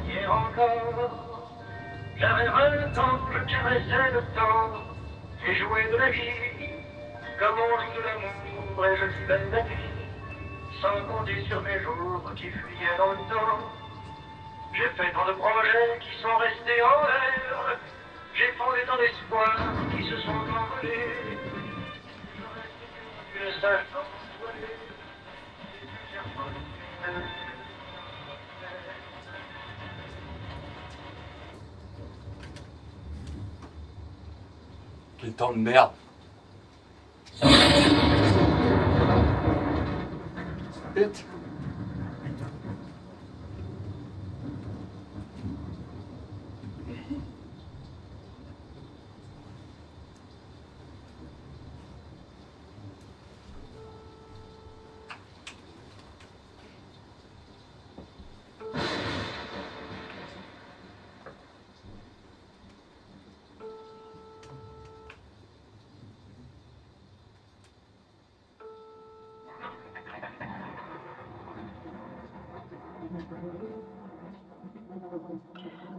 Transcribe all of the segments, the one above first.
Hier encore, j'avais 20 ans, je caressais le temps, j'ai joué de la vie, comme on joue de l'amour, et je vivais la nuit, sans compter sur mes jours qui fuyaient dans le temps. J'ai fait tant de projets qui sont restés en l'air, j'ai fondé tant d'espoirs qui se sont envolés. Je sache pas où aller, je cherche pas où aller. Quel temps de merde. Vite.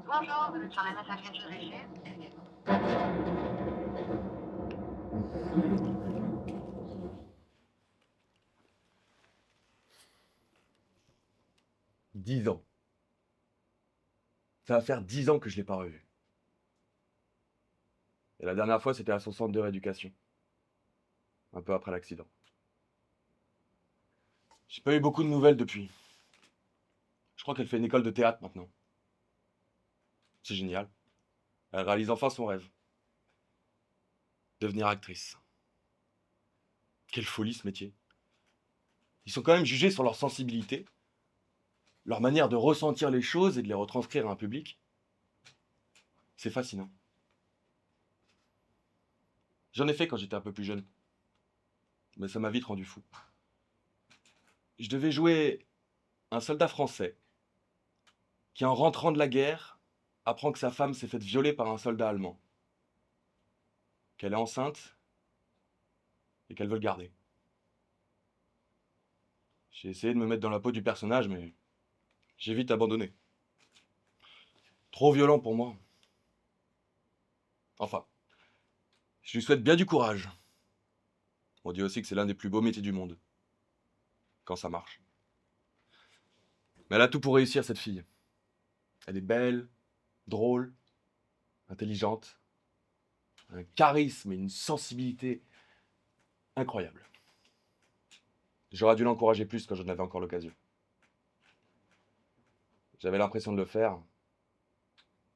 Bonjour, vous êtes sur la messagerie de Richard. 10 ans. Ça va faire 10 ans que je l'ai pas revu. Et la dernière fois, c'était à son centre de rééducation. Un peu après l'accident. J'ai pas eu beaucoup de nouvelles depuis. Je crois qu'elle fait une école de théâtre maintenant. C'est génial. Elle réalise enfin son rêve. Devenir actrice. Quelle folie ce métier. Ils sont quand même jugés sur leur sensibilité, leur manière de ressentir les choses et de les retranscrire à un public. C'est fascinant. J'en ai fait quand j'étais un peu plus jeune. Mais ça m'a vite rendu fou. Je devais jouer un soldat français qui, en rentrant de la guerre, apprend que sa femme s'est faite violer par un soldat allemand, qu'elle est enceinte et qu'elle veut le garder. J'ai essayé de me mettre dans la peau du personnage, mais j'ai vite abandonné. Trop violent pour moi. Enfin, je lui souhaite bien du courage. On dit aussi que c'est l'un des plus beaux métiers du monde, quand ça marche. Mais elle a tout pour réussir, cette fille. Elle est belle, drôle, intelligente, un charisme et une sensibilité incroyables. J'aurais dû l'encourager plus quand j'en avais encore l'occasion. J'avais l'impression de le faire,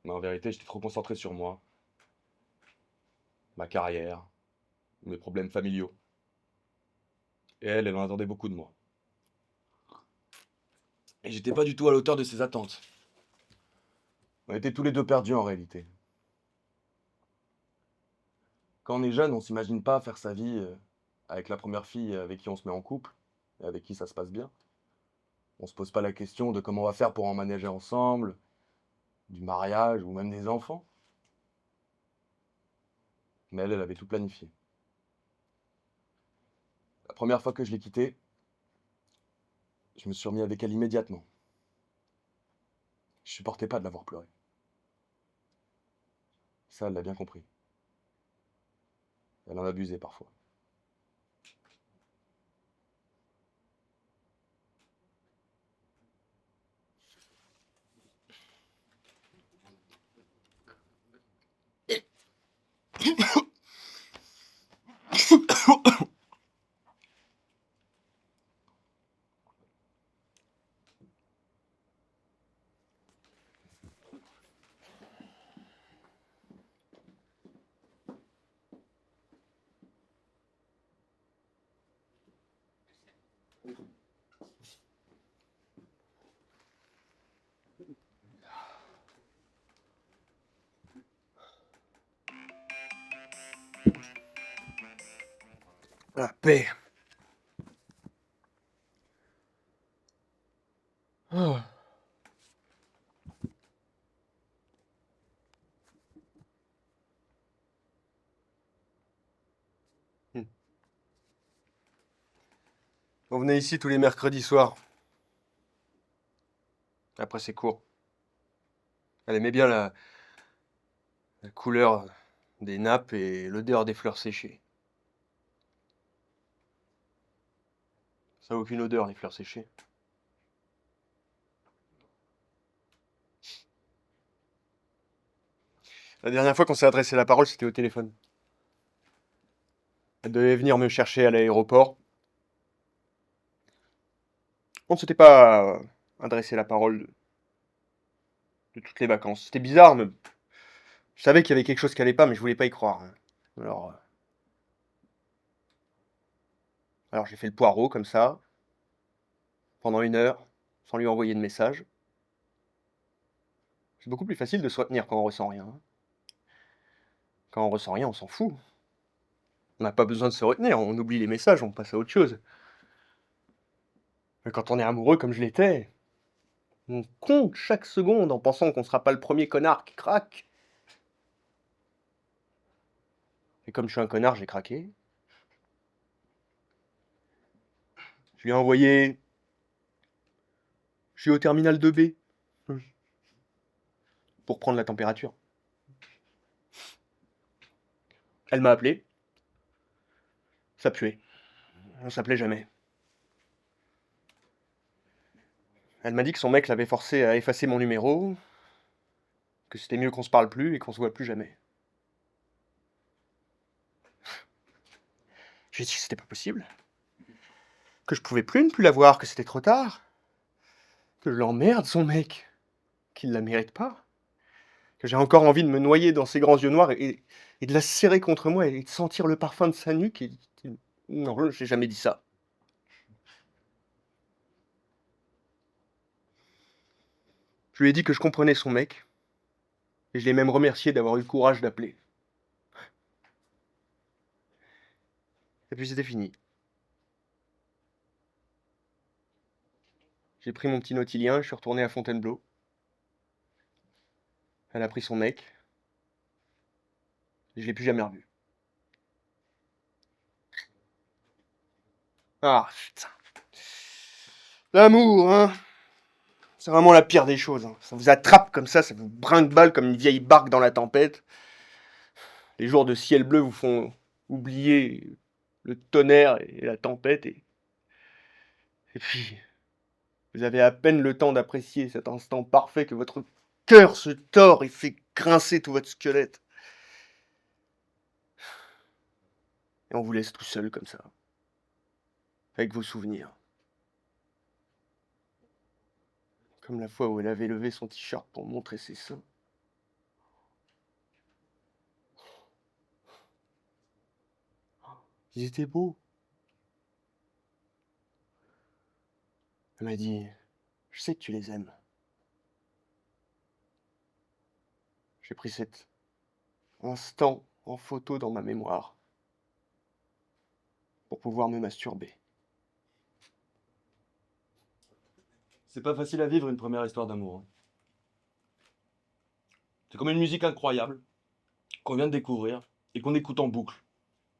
mais en vérité, j'étais trop concentré sur moi, ma carrière, mes problèmes familiaux. Et elle en attendait beaucoup de moi. Et j'étais pas du tout à la hauteur de ses attentes. On était tous les deux perdus en réalité. Quand on est jeune, on s'imagine pas faire sa vie avec la première fille avec qui on se met en couple, et avec qui ça se passe bien. On se pose pas la question de comment on va faire pour emménager ensemble, du mariage ou même des enfants. Mais elle avait tout planifié. La première fois que je l'ai quittée, je me suis remis avec elle immédiatement. Je supportais pas de la voir pleurer. Ça, elle l'a bien compris. Elle en abusait parfois. La paix. Ah. Hmm. On venait ici tous les mercredis soirs. Après, c'est court. Elle aimait bien la couleur des nappes et l'odeur des fleurs séchées. Ça n'a aucune odeur, les fleurs séchées. La dernière fois qu'on s'est adressé la parole, c'était au téléphone. Elle devait venir me chercher à l'aéroport. On ne s'était pas adressé la parole de toutes les vacances. C'était bizarre, mais je savais qu'il y avait quelque chose qui allait pas, mais je voulais pas y croire. Alors, alors j'ai fait le poireau comme ça, pendant 1 heure, sans lui envoyer de message. C'est beaucoup plus facile de se retenir quand on ressent rien. Quand on ressent rien, on s'en fout. On n'a pas besoin de se retenir, on oublie les messages, on passe à autre chose. Mais quand on est amoureux comme je l'étais, on compte chaque seconde en pensant qu'on sera pas le premier connard qui craque. Et comme je suis un connard, j'ai craqué. Je lui ai envoyé... Je suis au terminal 2B. Pour prendre la température. Elle m'a appelé. Ça puait. On s'appelait jamais. Elle m'a dit que son mec l'avait forcé à effacer mon numéro, que c'était mieux qu'on se parle plus et qu'on se voit plus jamais. Je lui ai dit que c'était pas possible. Que je pouvais plus ne plus la voir, que c'était trop tard. Que je l'emmerde, son mec. Qu'il la mérite pas. Que j'ai encore envie de me noyer dans ses grands yeux noirs et de la serrer contre moi et de sentir le parfum de sa nuque. Non, j'ai jamais dit ça. Je lui ai dit que je comprenais son mec. Et je l'ai même remercié d'avoir eu le courage d'appeler. Et puis c'était fini. J'ai pris mon petit nautilien, je suis retourné à Fontainebleau. Elle a pris son mec. Et je l'ai plus jamais revu. Ah, putain. L'amour, hein. C'est vraiment la pire des choses. Hein. Ça vous attrape comme ça vous brinque-balle comme une vieille barque dans la tempête. Les jours de ciel bleu vous font oublier le tonnerre et la tempête. Et puis, vous avez à peine le temps d'apprécier cet instant parfait que votre cœur se tord et fait grincer tout votre squelette. Et on vous laisse tout seul comme ça. Avec vos souvenirs. Comme la fois où elle avait levé son t-shirt pour montrer ses seins. Ils étaient beaux. Elle m'a dit, je sais que tu les aimes. J'ai pris cet instant en photo dans ma mémoire pour pouvoir me masturber. C'est pas facile à vivre une première histoire d'amour. Hein. C'est comme une musique incroyable qu'on vient de découvrir et qu'on écoute en boucle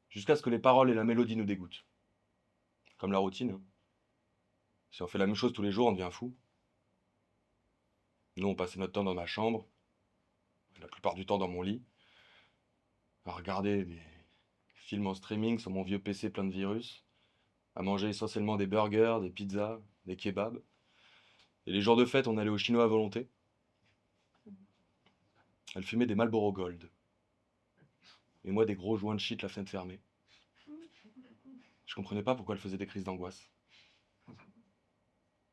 jusqu'à ce que les paroles et la mélodie nous dégoûtent. Comme la routine. Hein. Si on fait la même chose tous les jours, on devient fou. Nous, on passait notre temps dans ma chambre, la plupart du temps dans mon lit, à regarder des films en streaming sur mon vieux PC plein de virus, à manger essentiellement des burgers, des pizzas, des kebabs. Et les jours de fête, on allait au chinois à volonté. Elle fumait des Marlboro Gold. Et moi, des gros joints de shit, la fenêtre fermée. Je comprenais pas pourquoi elle faisait des crises d'angoisse.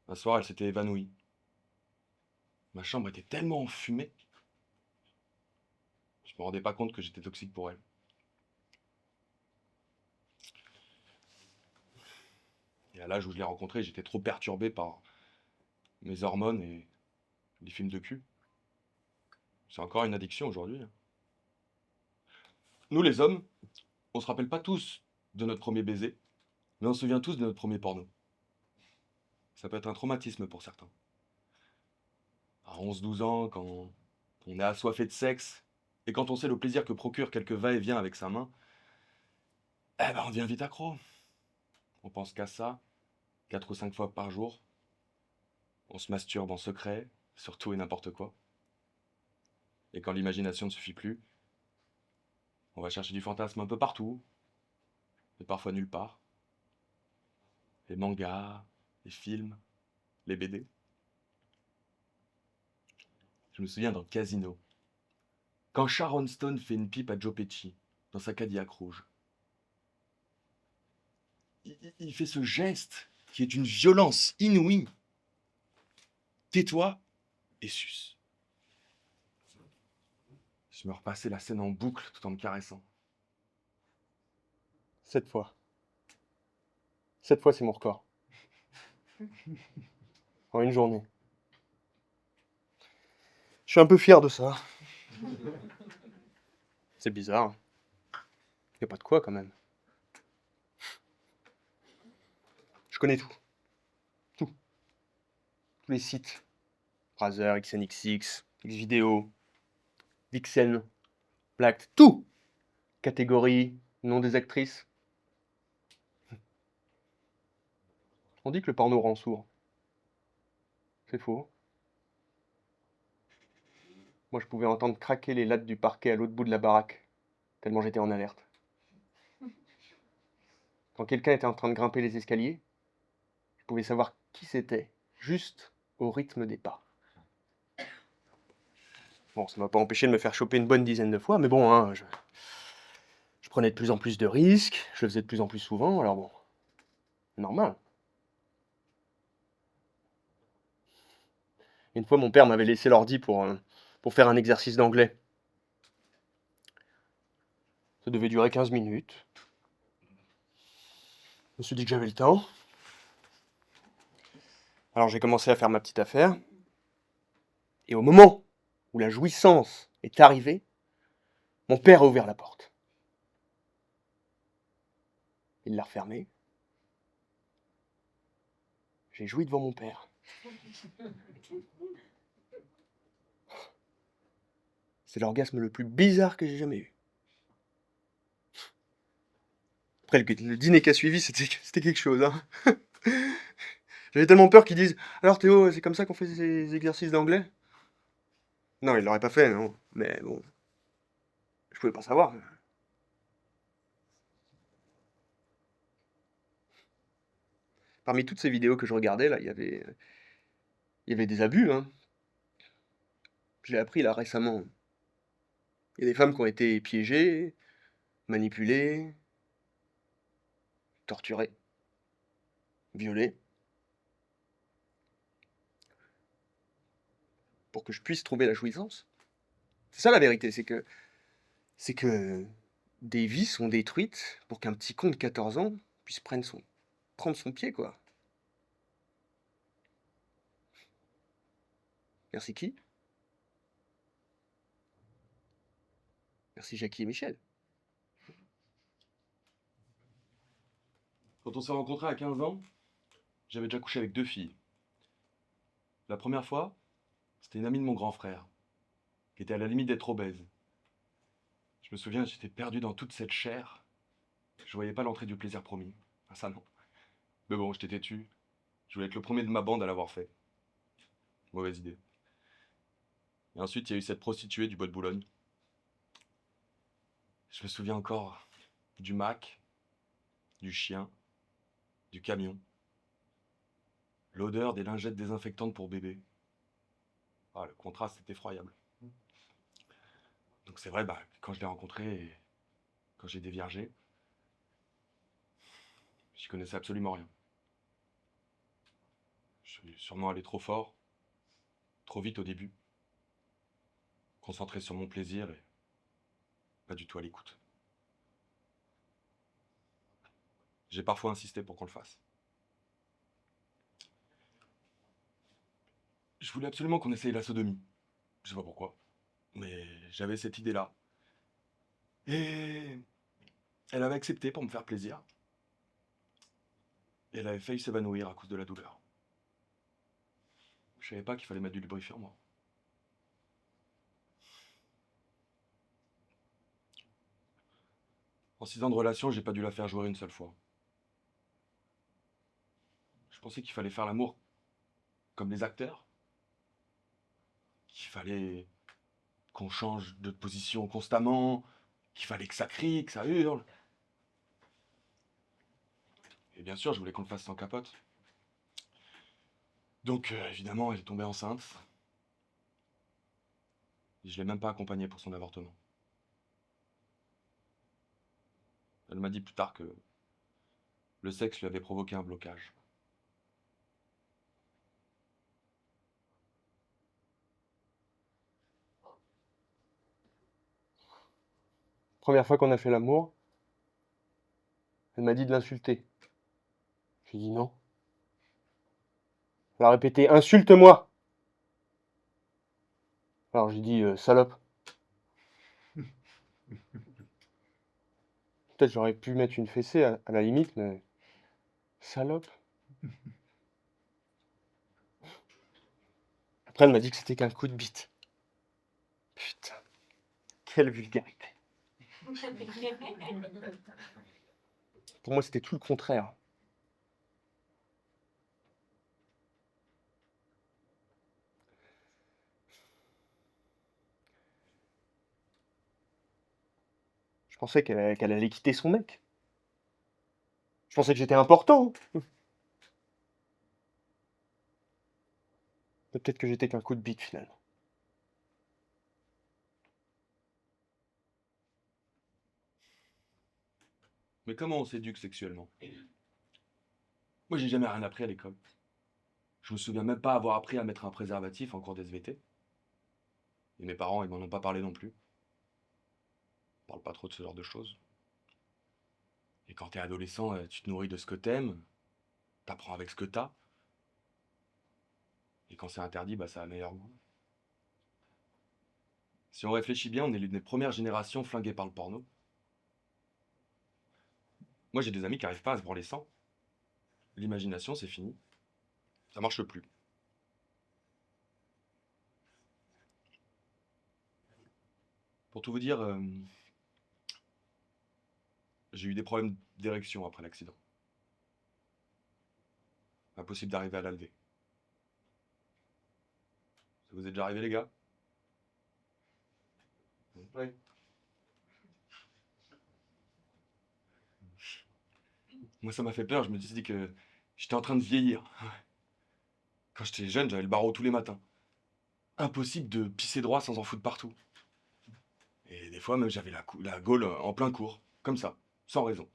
Un soir, elle s'était évanouie. Ma chambre était tellement enfumée. Je me rendais pas compte que j'étais toxique pour elle. Et à l'âge où je l'ai rencontrée, j'étais trop perturbé par mes hormones et les films de cul. C'est encore une addiction aujourd'hui. Nous, les hommes, on se rappelle pas tous de notre premier baiser, mais on se souvient tous de notre premier porno. Ça peut être un traumatisme pour certains. À 11-12 ans, quand on est assoiffé de sexe, et quand on sait le plaisir que procure quelques va-et-vient avec sa main, eh ben on devient vite accro. On pense qu'à ça, 4 ou 5 fois par jour. On se masturbe en secret, sur tout et n'importe quoi. Et quand l'imagination ne suffit plus, on va chercher du fantasme un peu partout, et parfois nulle part. Les mangas, les films, les BD. Je me souviens dans Casino, quand Sharon Stone fait une pipe à Joe Pesci, dans sa Cadillac rouge. Il fait ce geste qui est une violence inouïe. Tais-toi et suce. Je me repassais la scène en boucle tout en me caressant. 7 fois. 7 fois, c'est mon record. En une journée. Je suis un peu fier de ça. C'est bizarre. Y a pas de quoi quand même. Je connais tout. Tout. Tous les sites. Razer, XNXX, Xvideo, Vixen, Black, tout. Catégorie, nom des actrices. On dit que le porno rend sourd. C'est faux. Moi, je pouvais entendre craquer les lattes du parquet à l'autre bout de la baraque, tellement j'étais en alerte. Quand quelqu'un était en train de grimper les escaliers, je pouvais savoir qui c'était, juste au rythme des pas. Bon, ça m'a pas empêché de me faire choper une bonne dizaine de fois, mais bon, hein, je prenais de plus en plus de risques, je le faisais de plus en plus souvent, alors bon, normal. Une fois, mon père m'avait laissé l'ordi pour faire un exercice d'anglais. Ça devait durer 15 minutes. Je me suis dit que j'avais le temps. Alors j'ai commencé à faire ma petite affaire. Et au moment où la jouissance est arrivée, mon père a ouvert la porte. Il l'a refermée. J'ai joui devant mon père. C'est l'orgasme le plus bizarre que j'ai jamais eu. Après, le dîner qui a suivi, c'était quelque chose. Hein. J'avais tellement peur qu'ils disent « Alors Théo, c'est comme ça qu'on fait ces exercices d'anglais ?» Non, il l'aurait pas fait, non. Mais bon, je pouvais pas savoir. Parmi toutes ces vidéos que je regardais, là, il y avait des abus. Hein. Je l'ai appris là récemment. Il y a des femmes qui ont été piégées, manipulées, torturées, violées, pour que je puisse trouver la jouissance. C'est ça la vérité, c'est que des vies sont détruites pour qu'un petit con de 14 ans puisse prendre son pied, quoi. Merci qui? Merci Jackie et Michel. Quand on s'est rencontrés à 15 ans, j'avais déjà couché avec 2 filles. La première fois, c'était une amie de mon grand frère, qui était à la limite d'être obèse. Je me souviens, j'étais perdu dans toute cette chair. Je voyais pas l'entrée du plaisir promis. Ah ça non. Mais bon, j'étais têtu. Je voulais être le premier de ma bande à l'avoir fait. Mauvaise idée. Et ensuite, il y a eu cette prostituée du bois de Boulogne. Je me souviens encore du Mac, du chien, du camion. L'odeur des lingettes désinfectantes pour bébé. Ah, le contraste est effroyable. Donc c'est vrai, quand je l'ai rencontré et quand j'ai déviergé, j'y connaissais absolument rien. Je suis sûrement allé trop fort, trop vite au début, concentré sur mon plaisir et pas du tout à l'écoute. J'ai parfois insisté pour qu'on le fasse. Je voulais absolument qu'on essaye la sodomie. Je sais pas pourquoi, mais j'avais cette idée-là. Et Elle avait accepté pour me faire plaisir. Et elle avait failli s'évanouir à cause de la douleur. Je savais pas qu'il fallait mettre du lubrifiant, moi. En 6 ans de relation, j'ai pas dû la faire jouer une seule fois. Je pensais qu'il fallait faire l'amour comme les acteurs. Qu'il fallait qu'on change de position constamment. Qu'il fallait que ça crie, que ça hurle. Et bien sûr, je voulais qu'on le fasse sans capote. Donc, évidemment, elle est tombée enceinte. Et je l'ai même pas accompagnée pour son avortement. Elle m'a dit plus tard que le sexe lui avait provoqué un blocage. Première fois qu'on a fait l'amour, elle m'a dit de l'insulter. J'ai dit non. Elle a répété insulte-moi. Alors j'ai dit salope. Peut-être j'aurais pu mettre une fessée à la limite, mais salope. Après elle m'a dit que c'était qu'un coup de bite. Putain, quelle vulgarité. Pour moi c'était tout le contraire. Je pensais qu'elle allait quitter son mec. Je pensais que j'étais important. Peut-être que j'étais qu'un coup de bite finalement. Mais comment on s'éduque sexuellement? Moi, j'ai jamais rien appris à l'école. Je me souviens même pas avoir appris à mettre un préservatif en cours d'SVT. Et mes parents, ils m'en ont pas parlé non plus. Ils parlent pas trop de ce genre de choses. Et quand t'es adolescent, tu te nourris de ce que t'aimes, t'apprends avec ce que t'as. Et quand c'est interdit, bah ça a meilleur goût. Si on réfléchit bien, on est l'une des premières générations flinguées par le porno. Moi, j'ai des amis qui arrivent pas à se branler sans. L'imagination, c'est fini. Ça marche plus. Pour tout vous dire, j'ai eu des problèmes d'érection après l'accident. Impossible d'arriver à la lever. Ça vous est déjà arrivé, les gars? Oui. Moi, ça m'a fait peur. Je me suis dit que j'étais en train de vieillir. Quand j'étais jeune, j'avais le barreau tous les matins. Impossible de pisser droit sans en foutre partout. Et des fois, même, j'avais la gaule en plein cours. Comme ça, sans raison.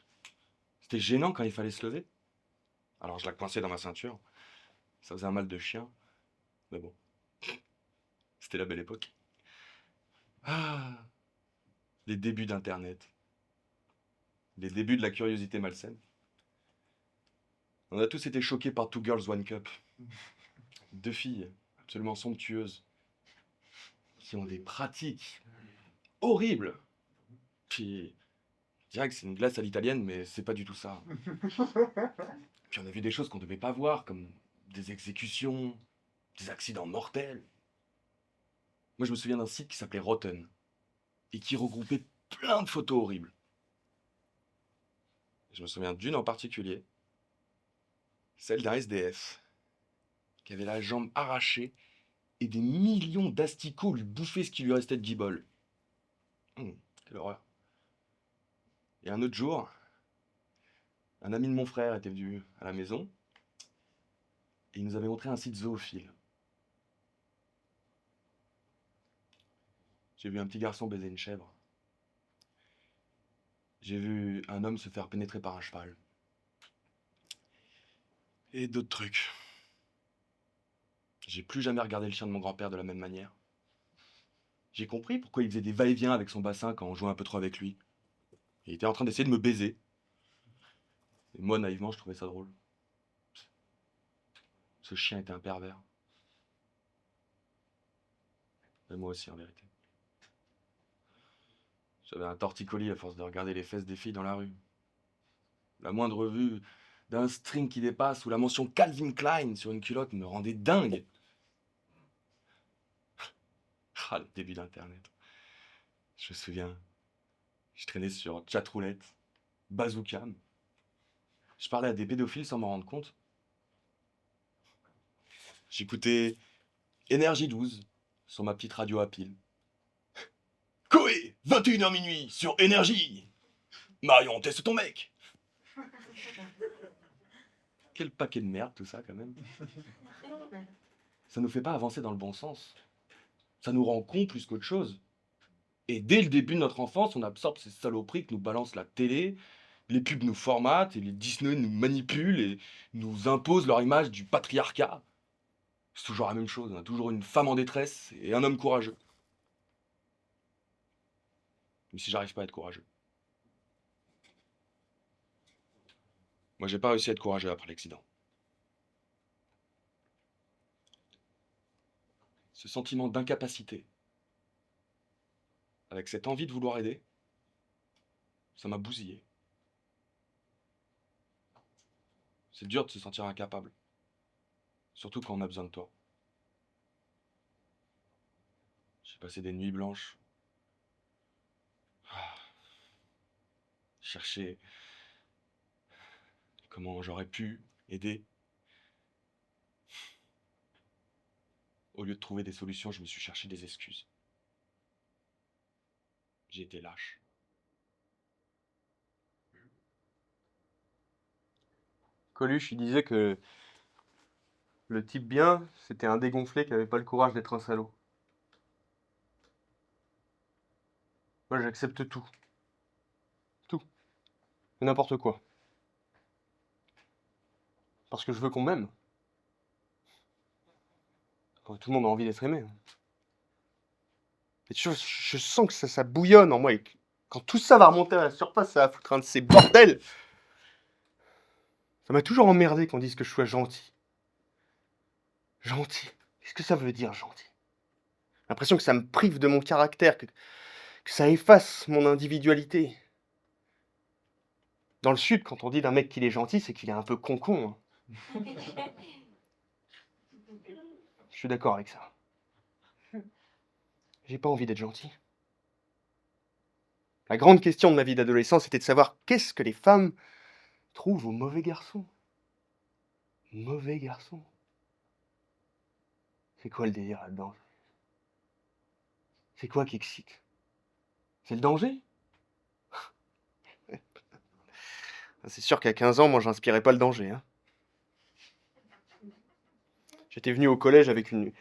C'était gênant quand il fallait se lever. Alors, je la coinçais dans ma ceinture. Ça faisait un mal de chien. Mais bon, c'était la belle époque. Ah, les débuts d'Internet. Les débuts de la curiosité malsaine. On a tous été choqués par Two Girls One Cup. 2 filles absolument somptueuses qui ont des pratiques horribles. Puis, je dirais que c'est une glace à l'italienne, mais c'est pas du tout ça. Puis on a vu des choses qu'on devait pas voir, comme des exécutions, des accidents mortels. Moi, je me souviens d'un site qui s'appelait Rotten et qui regroupait plein de photos horribles. Je me souviens d'une en particulier, celle d'un SDF qui avait la jambe arrachée et des millions d'asticots lui bouffaient ce qui lui restait de guibole. Quelle horreur. Et un autre jour, un ami de mon frère était venu à la maison et il nous avait montré un site zoophile. J'ai vu un petit garçon baiser une chèvre. J'ai vu un homme se faire pénétrer par un cheval. Et d'autres trucs. J'ai plus jamais regardé le chien de mon grand-père de la même manière. J'ai compris pourquoi il faisait des va-et-vient avec son bassin quand on jouait un peu trop avec lui. Il était en train d'essayer de me baiser. Et moi, naïvement, je trouvais ça drôle. Ce chien était un pervers. Et moi aussi, en vérité. J'avais un torticolis à force de regarder les fesses des filles dans la rue. La moindre vue d'un string qui dépasse ou la mention Calvin Klein sur une culotte me rendait dingue. Ah, le début d'Internet. Je me souviens, je traînais sur Chatroulette, Bazooka. Je parlais à des pédophiles sans m'en rendre compte. J'écoutais Énergie 12 sur ma petite radio à pile. Koé, 21h minuit sur Énergie. Marion, teste ton mec. Quel paquet de merde tout ça quand même. Ça nous fait pas avancer dans le bon sens. Ça nous rend cons plus qu'autre chose. Et dès le début de notre enfance, on absorbe ces saloperies que nous balance la télé, les pubs nous formatent, et les Disney nous manipulent et nous imposent leur image du patriarcat. C'est toujours la même chose, on a toujours une femme en détresse et un homme courageux. Mais si j'arrive pas à être courageux. Moi, j'ai pas réussi à être courageux après l'accident. Ce sentiment d'incapacité, avec cette envie de vouloir aider, ça m'a bousillé. C'est dur de se sentir incapable, surtout quand on a besoin de toi. J'ai passé des nuits blanches. Chercher comment j'aurais pu aider. Au lieu de trouver des solutions, je me suis cherché des excuses. J'ai été lâche. Coluche, il disait que le type bien, c'était un dégonflé qui avait pas le courage d'être un salaud. Moi, j'accepte tout. Tout. Et n'importe quoi. Parce que je veux qu'on m'aime. Tout le monde a envie d'être aimé. Et je sens que ça bouillonne en moi. Et que quand tout ça va remonter à la surface, ça va foutre un de ces bordels. Ça m'a toujours emmerdé qu'on dise que je sois gentil. Gentil. Qu'est-ce que ça veut dire, gentil? J'ai l'impression que ça me prive de mon caractère, que ça efface mon individualité. Dans le Sud, quand on dit d'un mec qu'il est gentil, c'est qu'il est un peu con-con. Hein. Je suis d'accord avec ça. J'ai pas envie d'être gentil. La grande question de ma vie d'adolescent, c'était de savoir qu'est-ce que les femmes trouvent aux mauvais garçons. Mauvais garçons. C'est quoi le délire là-dedans? C'est quoi qui excite? C'est le danger? C'est sûr qu'à 15 ans, moi, j'inspirais pas le danger. Hein. J'étais venu au collège avec une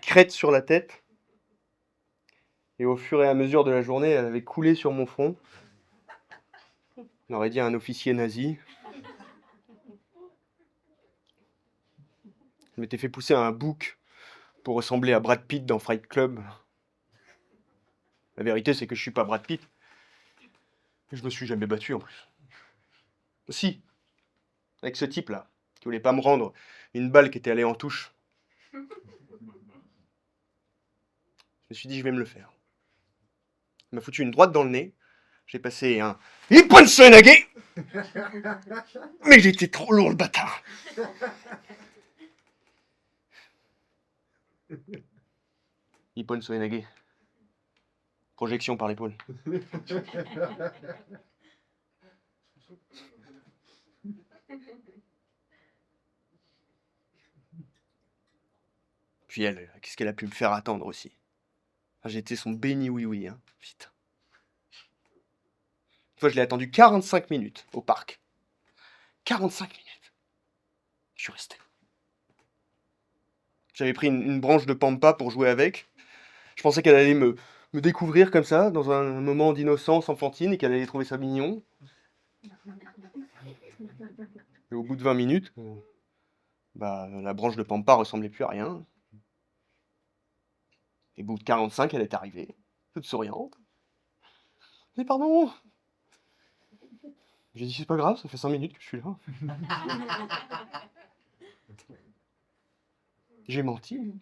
crête sur la tête. Et au fur et à mesure de la journée, elle avait coulé sur mon front. On aurait dit un officier nazi. Je m'étais fait pousser un bouc pour ressembler à Brad Pitt dans Fight Club. La vérité, c'est que je suis pas Brad Pitt. Et je me suis jamais battu en plus. Si, avec ce type-là, qui voulait pas me rendre une balle qui était allée en touche. Je me suis dit, je vais me le faire. Il m'a foutu une droite dans le nez. J'ai passé un Ippon Soenage. Mais j'étais trop lourd, le bâtard. Ippon Soenage. Projection par l'épaule. Puis elle, qu'est-ce qu'elle a pu me faire attendre aussi. J'étais son béni oui-oui, hein. Putain. Une fois, je l'ai attendu 45 minutes au parc. 45 minutes. Je suis resté. J'avais pris une branche de pampa pour jouer avec. Je pensais qu'elle allait me découvrir comme ça, dans un moment d'innocence enfantine, et qu'elle allait trouver ça mignon. Et au bout de 20 minutes, la branche de pampa ressemblait plus à rien. Et au bout de 45, elle est arrivée, toute souriante. Mais pardon. J'ai dit, c'est pas grave, ça fait 5 minutes que je suis là. J'ai menti.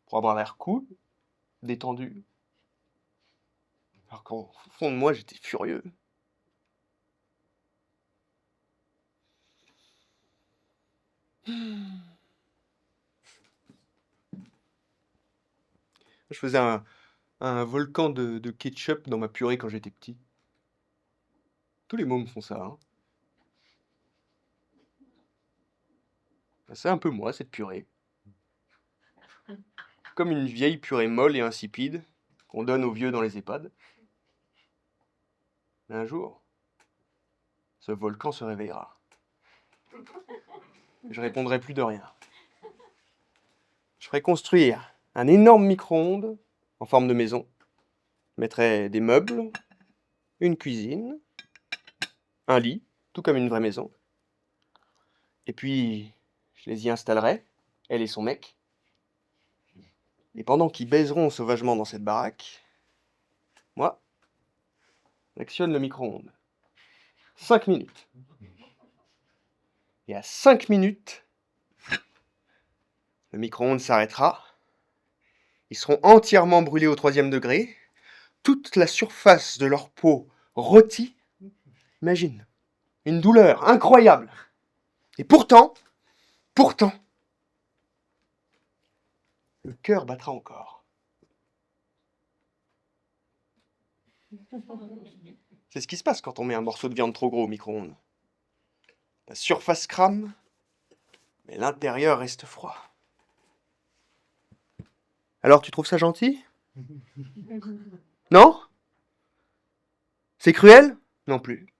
Pour avoir l'air cool, détendu. Alors qu'au fond de moi, j'étais furieux. Je faisais un volcan de ketchup dans ma purée quand j'étais petit. Tous les mômes font ça, hein. C'est un peu moi, cette purée. Comme une vieille purée molle et insipide qu'on donne aux vieux dans les EHPAD. Mais un jour, ce volcan se réveillera. Je répondrai plus de rien. Je ferai construire un énorme micro-ondes en forme de maison. Je mettrai des meubles, une cuisine, un lit, tout comme une vraie maison. Et puis, je les y installerai, elle et son mec. Et pendant qu'ils baiseront sauvagement dans cette baraque, moi, j'actionne le micro-ondes. 5 minutes. Et à 5 minutes, le micro-ondes s'arrêtera. Ils seront entièrement brûlés au 3e degré. Toute la surface de leur peau rôtie. Imagine, une douleur incroyable. Et pourtant, le cœur battra encore. C'est ce qui se passe quand on met un morceau de viande trop gros au micro-ondes. La surface crame, mais l'intérieur reste froid. Alors, tu trouves ça gentil? Non? C'est cruel? Non plus.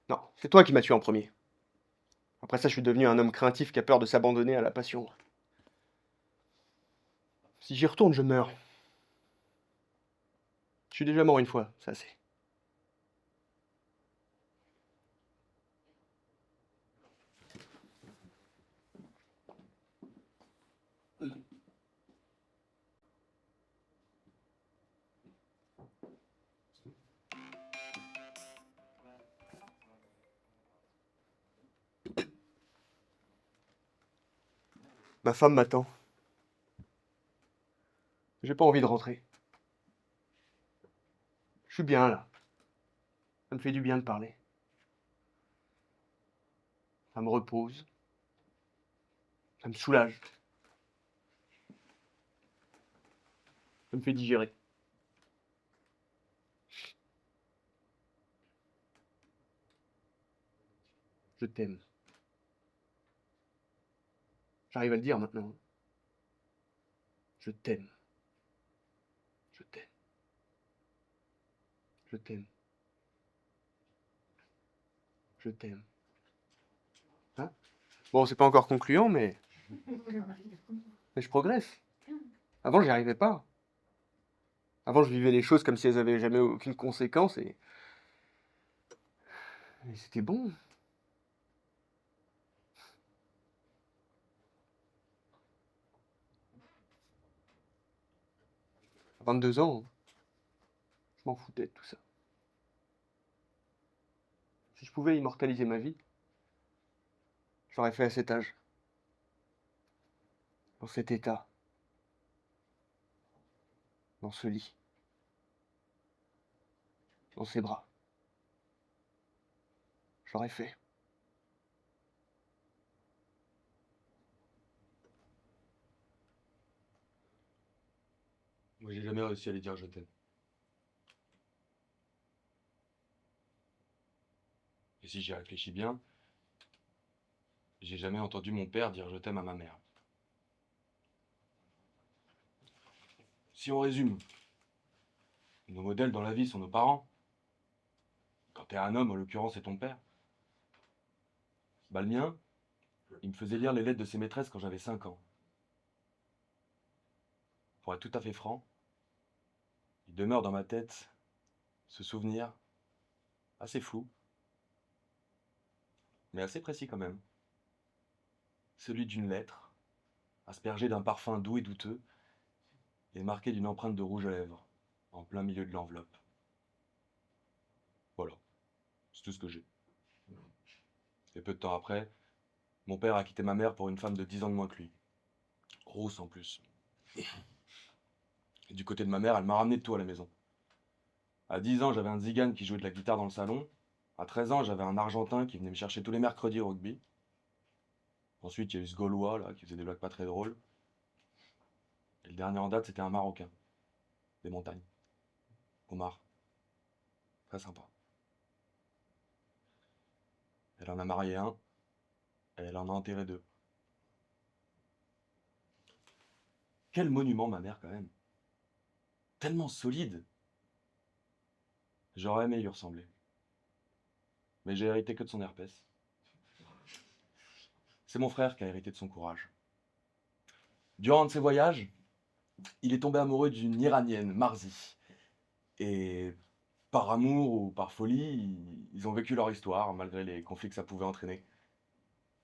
Non, c'est toi qui m'as tué en premier. Après ça, je suis devenu un homme craintif qui a peur de s'abandonner à la passion. Si j'y retourne, je meurs. Je suis déjà mort une fois, ça c'est. Ma femme m'attend. J'ai pas envie de rentrer. Je suis bien là. Ça me fait du bien de parler. Ça me repose. Ça me soulage. Ça me fait digérer. Je t'aime. J'arrive à le dire maintenant. Je t'aime. Je t'aime. Je t'aime. Je t'aime. Hein? Bon, c'est pas encore concluant, mais je progresse. Avant, j'y arrivais pas. Avant, je vivais les choses comme si elles avaient jamais aucune conséquence et c'était bon. À 22 ans, je m'en foutais de tout ça. Si je pouvais immortaliser ma vie, je l'aurais fait à cet âge. Dans cet état. Dans ce lit. Dans ses bras. Je l'aurais fait. Moi, j'ai jamais réussi à lui dire je t'aime. Et si j'y réfléchis bien, j'ai jamais entendu mon père dire je t'aime à ma mère. Si on résume, nos modèles dans la vie sont nos parents. Quand t'es un homme, en l'occurrence, c'est ton père. Bah le mien, il me faisait lire les lettres de ses maîtresses quand j'avais 5 ans. Pour être tout à fait franc, il demeure dans ma tête ce souvenir assez flou, mais assez précis quand même. Celui d'une lettre, aspergée d'un parfum doux et douteux, et marquée d'une empreinte de rouge à lèvres, en plein milieu de l'enveloppe. Voilà, c'est tout ce que j'ai. Et peu de temps après, mon père a quitté ma mère pour une femme de 10 ans de moins que lui. Rousse en plus. Et du côté de ma mère, elle m'a ramené de tout à la maison. À 10 ans, j'avais un zigane qui jouait de la guitare dans le salon. À 13 ans, j'avais un Argentin qui venait me chercher tous les mercredis au rugby. Ensuite, il y a eu ce Gaulois là, qui faisait des blagues pas très drôles. Et le dernier en date, c'était un Marocain. Des montagnes. Omar. Très sympa. Elle en a marié un, et elle en a enterré deux. Quel monument, ma mère, quand même. Tellement solide. J'aurais aimé lui ressembler. Mais j'ai hérité que de son herpès. C'est mon frère qui a hérité de son courage. Durant un de ses voyages, il est tombé amoureux d'une Iranienne, Marzi. Et par amour ou par folie, ils ont vécu leur histoire, malgré les conflits que ça pouvait entraîner.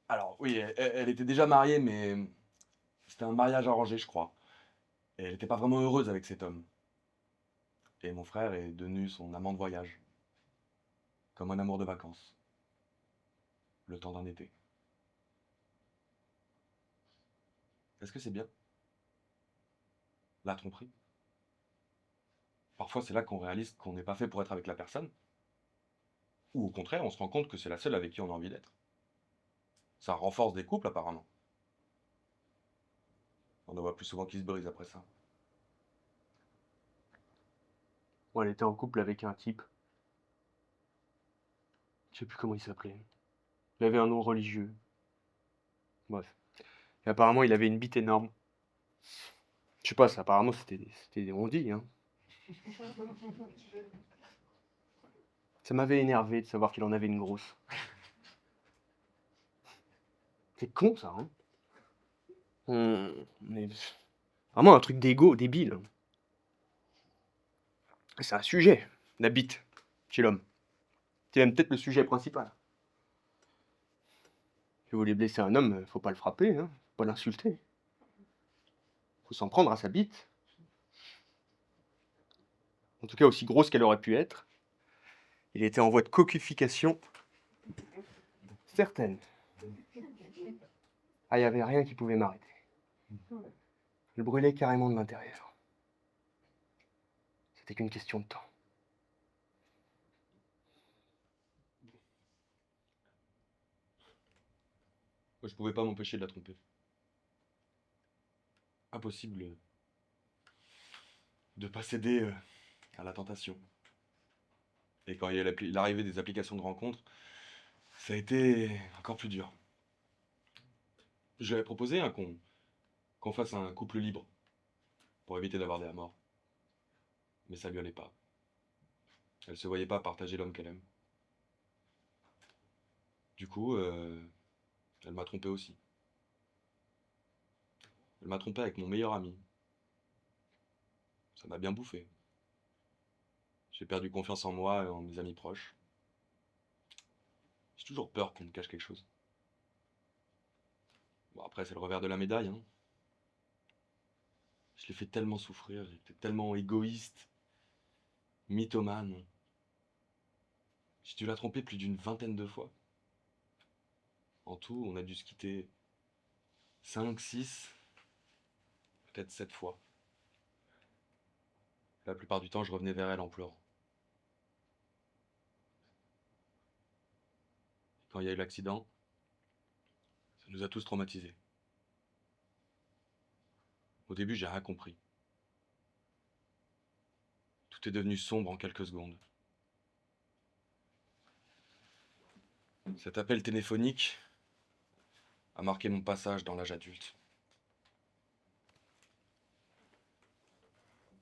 Alors oui, elle était déjà mariée, mais c'était un mariage arrangé, je crois. Et elle n'était pas vraiment heureuse avec cet homme. Et mon frère est devenu son amant de voyage. Comme un amour de vacances. Le temps d'un été. Est-ce que c'est bien? La tromperie? Parfois, c'est là qu'on réalise qu'on n'est pas fait pour être avec la personne. Ou au contraire, on se rend compte que c'est la seule avec qui on a envie d'être. Ça renforce des couples, apparemment. On en voit plus souvent qui se brisent après ça. Bon, elle était en couple avec un type. Je sais plus comment il s'appelait. Il avait un nom religieux. Bref. Et apparemment, il avait une bite énorme. Je sais pas, ça, apparemment, c'était on dit, hein. Ça m'avait énervé de savoir qu'il en avait une grosse. C'est con, ça, hein. On est vraiment un truc d'égo débile, hein. C'est un sujet, la bite, chez l'homme. C'est même peut-être le sujet principal. Si vous voulez blesser un homme, faut pas le frapper, hein. Faut pas l'insulter. Faut s'en prendre à sa bite. En tout cas, aussi grosse qu'elle aurait pu être. Il était en voie de coquification certaine. Ah, il n'y avait rien qui pouvait m'arrêter. Je brûlais carrément de l'intérieur. C'était qu'une question de temps. Moi, je pouvais pas m'empêcher de la tromper. Impossible de pas céder à la tentation. Et quand il y a l'arrivée des applications de rencontres, ça a été encore plus dur. Je lui avais proposé hein, qu'on fasse un couple libre pour éviter d'avoir des amours. Mais ça lui allait pas. Elle se voyait pas partager l'homme qu'elle aime. Du coup, elle m'a trompé aussi. Elle m'a trompé avec mon meilleur ami. Ça m'a bien bouffé. J'ai perdu confiance en moi et en mes amis proches. J'ai toujours peur qu'on me cache quelque chose. Bon, après, c'est le revers de la médaille. Hein. Je l'ai fait tellement souffrir, j'étais tellement égoïste, mythomane. J'ai dû la tromper plus d'une vingtaine de fois. En tout, on a dû se quitter 5, 6, peut-être 7 fois. La plupart du temps, je revenais vers elle en pleurant. Quand il y a eu l'accident, ça nous a tous traumatisés. Au début, j'ai rien compris. Tout est devenu sombre en quelques secondes. Cet appel téléphonique a marqué mon passage dans l'âge adulte.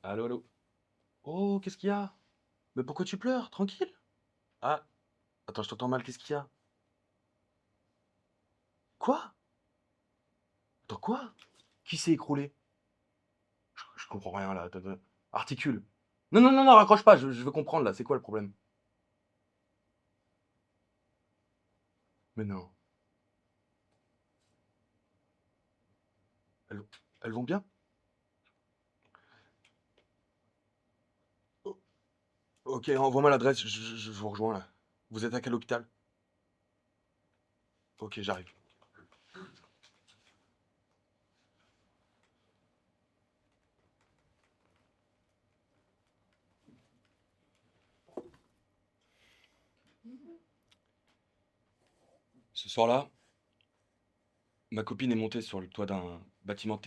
Allô, allô? Oh, qu'est-ce qu'il y a? Mais pourquoi tu pleures? Tranquille? Ah, attends, je t'entends mal, qu'est-ce qu'il y a? Quoi? Attends, quoi? Qui s'est écroulé? Je comprends rien là. Articule. Non, non, non, non, raccroche pas, je veux comprendre là, c'est quoi le problème? Mais non. Elles, elles vont bien? Oh, ok, envoie-moi l'adresse, je vous rejoins là. Vous êtes à quel hôpital? Ok, j'arrive. Ce soir-là, ma copine est montée sur le toit d'un bâtiment,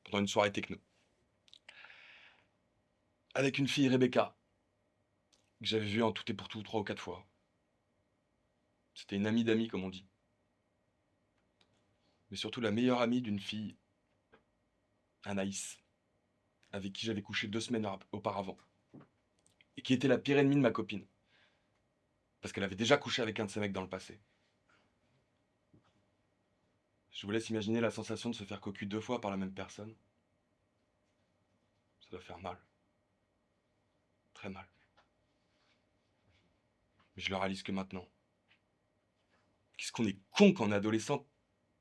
pendant une soirée techno. Avec une fille, Rebecca, que j'avais vue en tout et pour tout 3 ou 4 fois. C'était une amie d'amis, comme on dit. Mais surtout la meilleure amie d'une fille, Anaïs, avec qui j'avais couché 2 semaines auparavant. Et qui était la pire ennemie de ma copine. Parce qu'elle avait déjà couché avec un de ses mecs dans le passé. Je vous laisse imaginer la sensation de se faire cocu 2 fois par la même personne. Ça doit faire mal. Très mal. Mais je le réalise que maintenant. Qu'est-ce qu'on est con quand on est adolescent,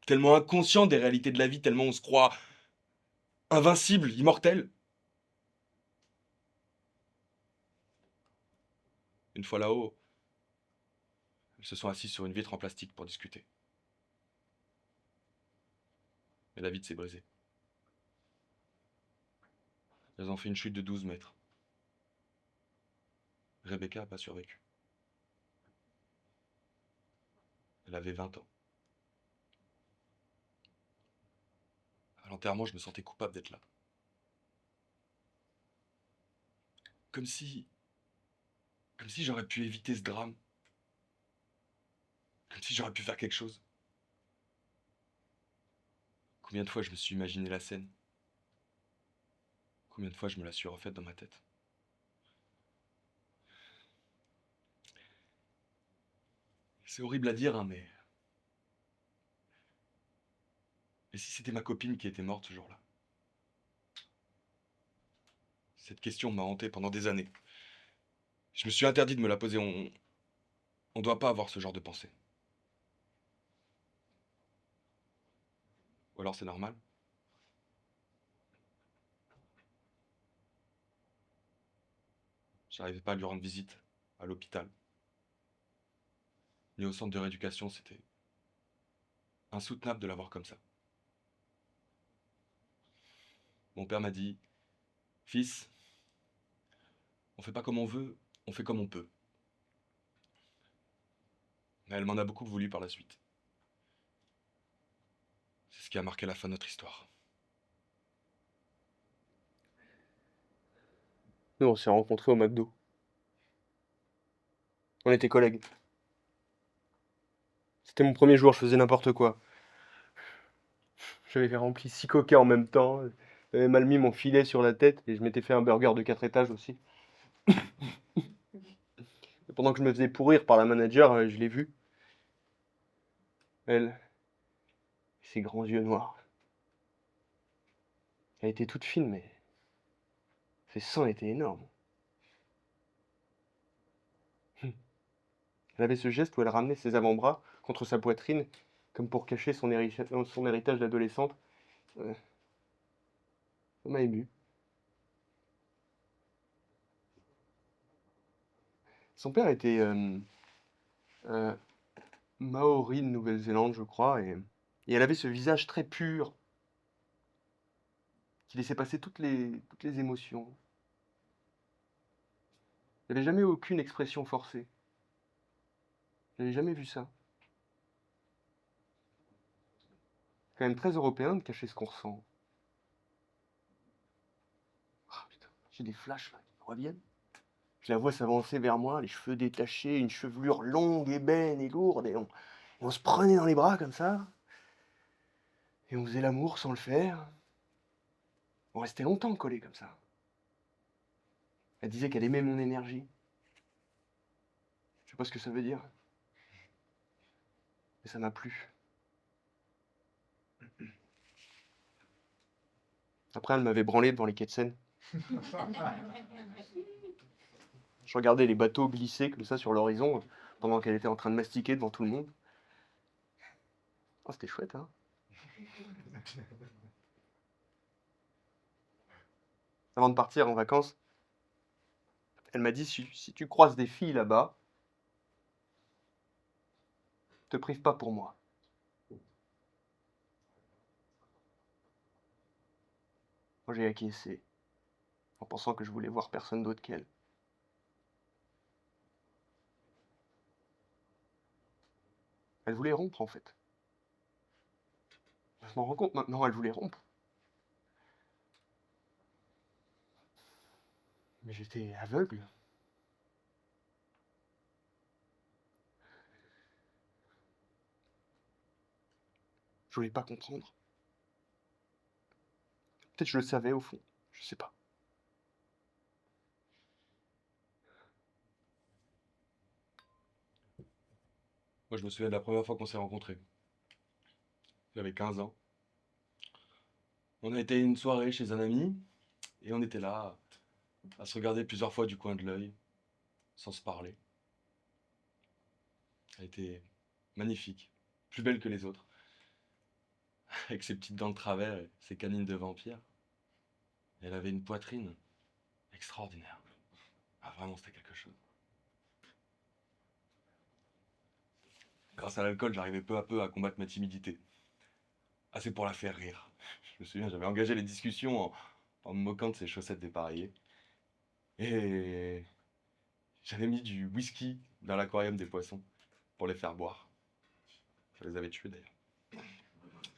tellement inconscient des réalités de la vie, tellement on se croit invincible, immortel. Une fois là-haut, elles se sont assises sur une vitre en plastique pour discuter. Et la vitre s'est brisée. Elles ont fait une chute de 12 mètres. Rebecca n'a pas survécu. Elle avait 20 ans. À l'enterrement, je me sentais coupable d'être là. Comme si... Comme si j'aurais pu éviter ce drame. Comme si j'aurais pu faire quelque chose. Combien de fois je me suis imaginé la scène? Combien de fois je me la suis refaite dans ma tête? C'est horrible à dire, hein, mais... Et si c'était ma copine qui était morte ce jour-là? Cette question m'a hanté pendant des années. Je me suis interdit de me la poser. On doit pas avoir ce genre de pensée. Ou alors c'est normal. J'arrivais pas à lui rendre visite, à l'hôpital, ni au centre de rééducation, c'était insoutenable de la voir comme ça. Mon père m'a dit, fils, on fait pas comme on veut, on fait comme on peut. Mais elle m'en a beaucoup voulu par la suite. C'est ce qui a marqué la fin de notre histoire. Nous, on s'est rencontrés au McDo. On était collègues. C'était mon premier jour, je faisais n'importe quoi. J'avais rempli 6 coca en même temps. J'avais mal mis mon filet sur la tête et je m'étais fait un burger de 4 étages aussi. Et pendant que je me faisais pourrir par la manager, je l'ai vue. Elle, ses grands yeux noirs. Elle était toute fine, mais ses seins étaient énormes. Elle avait ce geste où elle ramenait ses avant-bras contre sa poitrine, comme pour cacher son héritage d'adolescente. Euh, Ça m'a ému. Son père était euh, maori de Nouvelle-Zélande, je crois, et elle avait ce visage très pur qui laissait passer toutes les émotions. Il n'y avait jamais aucune expression forcée. J'avais jamais vu ça. C'est quand même très européen de cacher ce qu'on ressent. Ah, putain, j'ai des flashs là, qui me reviennent. Je la vois s'avancer vers moi, les cheveux détachés, une chevelure longue, ébène et lourde, et on se prenait dans les bras comme ça. Et on faisait l'amour sans le faire. On restait longtemps collés comme ça. Elle disait qu'elle aimait mon énergie. Je sais pas ce que ça veut dire. Mais ça m'a plu. Après, elle m'avait branlé devant les quais de Seine. Je regardais les bateaux glisser comme ça sur l'horizon pendant qu'elle était en train de mastiquer devant tout le monde. Oh, c'était chouette, hein. Avant de partir en vacances, elle m'a dit si tu croises des filles là-bas, te prive pas pour moi. Moi, j'ai acquiescé en pensant que je voulais voir personne d'autre qu'elle. Elle voulait rompre, en fait. Je m'en rends compte maintenant, elle voulait rompre. Mais j'étais aveugle. Je voulais pas comprendre. Peut-être je le savais au fond, je sais pas. Moi, je me souviens de la première fois qu'on s'est rencontrés. J'avais 15 ans. On a été à une soirée chez un ami, et on était là, à se regarder plusieurs fois du coin de l'œil, sans se parler. Elle était magnifique, plus belle que les autres, avec ses petites dents de travers et ses canines de vampire. Elle avait une poitrine extraordinaire. Ah, vraiment, c'était quelque chose. Grâce à l'alcool, j'arrivais peu à peu à combattre ma timidité. Assez pour la faire rire. Je me souviens, j'avais engagé les discussions en me moquant de ses chaussettes dépareillées. Et j'avais mis du whisky dans l'aquarium des poissons pour les faire boire. Je les avais tués d'ailleurs.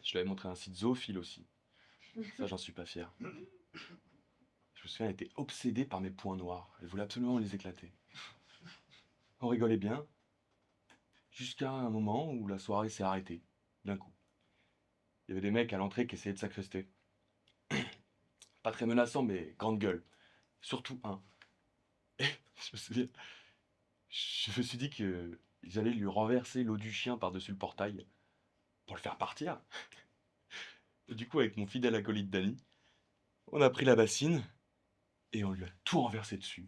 Je lui avais montré un site zoophile aussi. Ça, j'en suis pas fier. Je me souviens, elle était obsédée par mes points noirs. Elle voulait absolument les éclater. On rigolait bien, jusqu'à un moment où la soirée s'est arrêtée, d'un coup. Il y avait des mecs à l'entrée qui essayaient de s'incruster. Pas très menaçants, mais grande gueule. Surtout un. Et je me souviens, je me suis dit que j'allais lui renverser l'eau du chien par-dessus le portail pour le faire partir. Et du coup, avec mon fidèle acolyte Danny, on a pris la bassine et on lui a tout renversé dessus.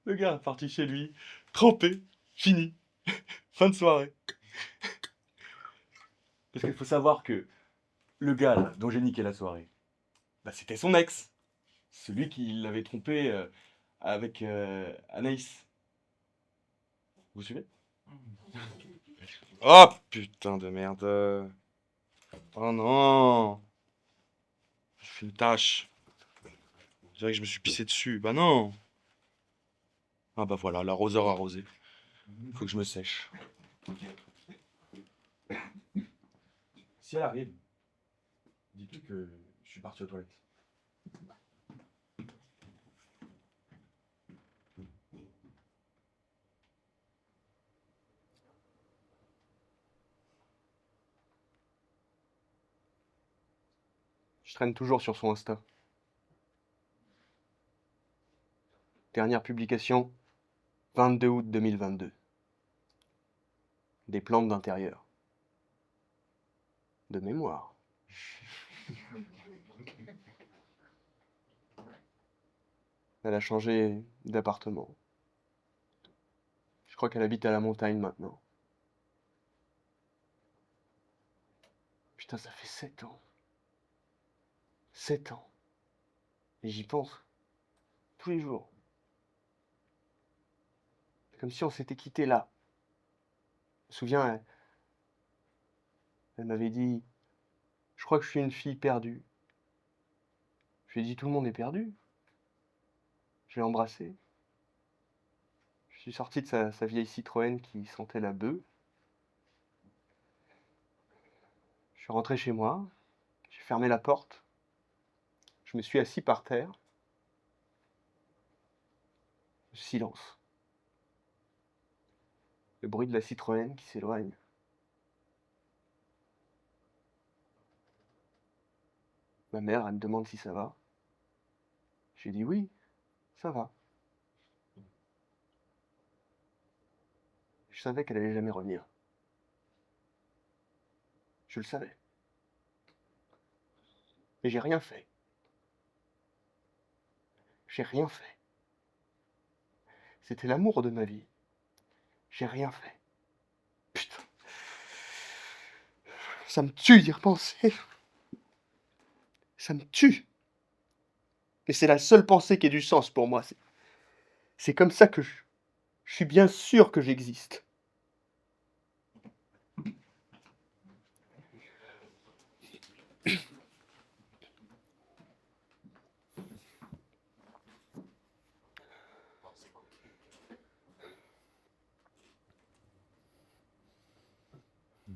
Le gars est parti chez lui, trempé, fini, fin de soirée. Parce qu'il faut savoir que le gars là, dont j'ai niqué la soirée, bah, c'était son ex. Celui qui l'avait trompé avec Anaïs. Vous suivez? Oh putain de merde. Oh non. J'ai fait une tache. Je dirais que je me suis pissé dessus. Bah non. Ah bah voilà, l'arroseur arrosé. Faut que je me sèche. Si elle arrive, dis-lui que je suis parti aux toilettes. Je traîne toujours sur son Insta. Dernière publication, 22 août 2022. Des plantes d'intérieur. De mémoire. Elle a changé d'appartement. Je crois qu'elle habite à la montagne maintenant. Putain, ça fait 7 ans. 7 ans. Et j'y pense. Tous les jours. C'est comme si on s'était quitté là. Je me souviens, elle m'avait dit, je crois que je suis une fille perdue. Je lui ai dit, tout le monde est perdu. Je l'ai embrassée. Je suis sorti de sa vieille Citroën qui sentait la bœuf. Je suis rentré chez moi. J'ai fermé la porte. Je me suis assis par terre. Silence. Le bruit de la Citroën qui s'éloigne. Ma mère, elle me demande si ça va. J'ai dit oui, ça va. Je savais qu'elle allait jamais revenir. Je le savais. Mais j'ai rien fait. J'ai rien fait. C'était l'amour de ma vie. J'ai rien fait. Putain. Ça me tue d'y repenser. Ça me tue. Mais c'est la seule pensée qui ait du sens pour moi. C'est comme ça que je suis bien sûr que j'existe.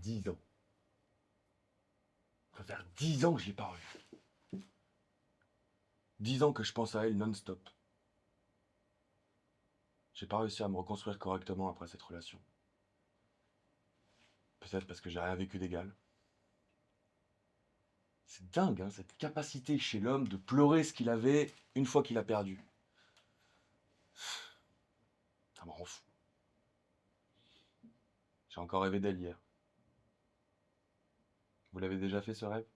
10 ans. Ça va faire 10 ans que je l'ai pas revue. 10 ans que je pense à elle non-stop. J'ai pas réussi à me reconstruire correctement après cette relation. Peut-être parce que j'ai rien vécu d'égal. C'est dingue, hein, cette capacité chez l'homme de pleurer ce qu'il avait une fois qu'il a perdu. Ça me rend fou. J'ai encore rêvé d'elle hier. Vous l'avez déjà fait ce rêve?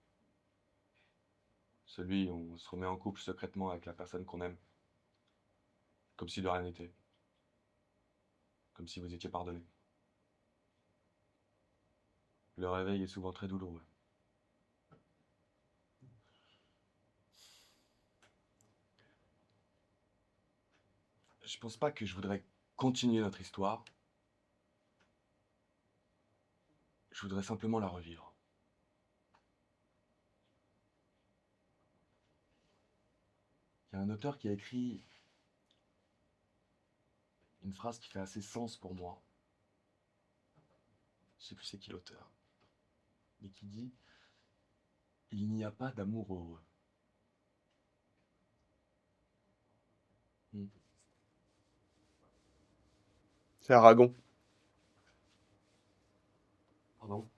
Celui où on se remet en couple secrètement avec la personne qu'on aime. Comme si de rien n'était. Comme si vous étiez pardonné. Le réveil est souvent très douloureux. Je pense pas que je voudrais continuer notre histoire. Je voudrais simplement la revivre. Il y a un auteur qui a écrit une phrase qui fait assez sens pour moi. Je sais plus c'est qui l'auteur. Mais qui dit « Il n'y a pas d'amour heureux ». C'est Aragon. Pardon?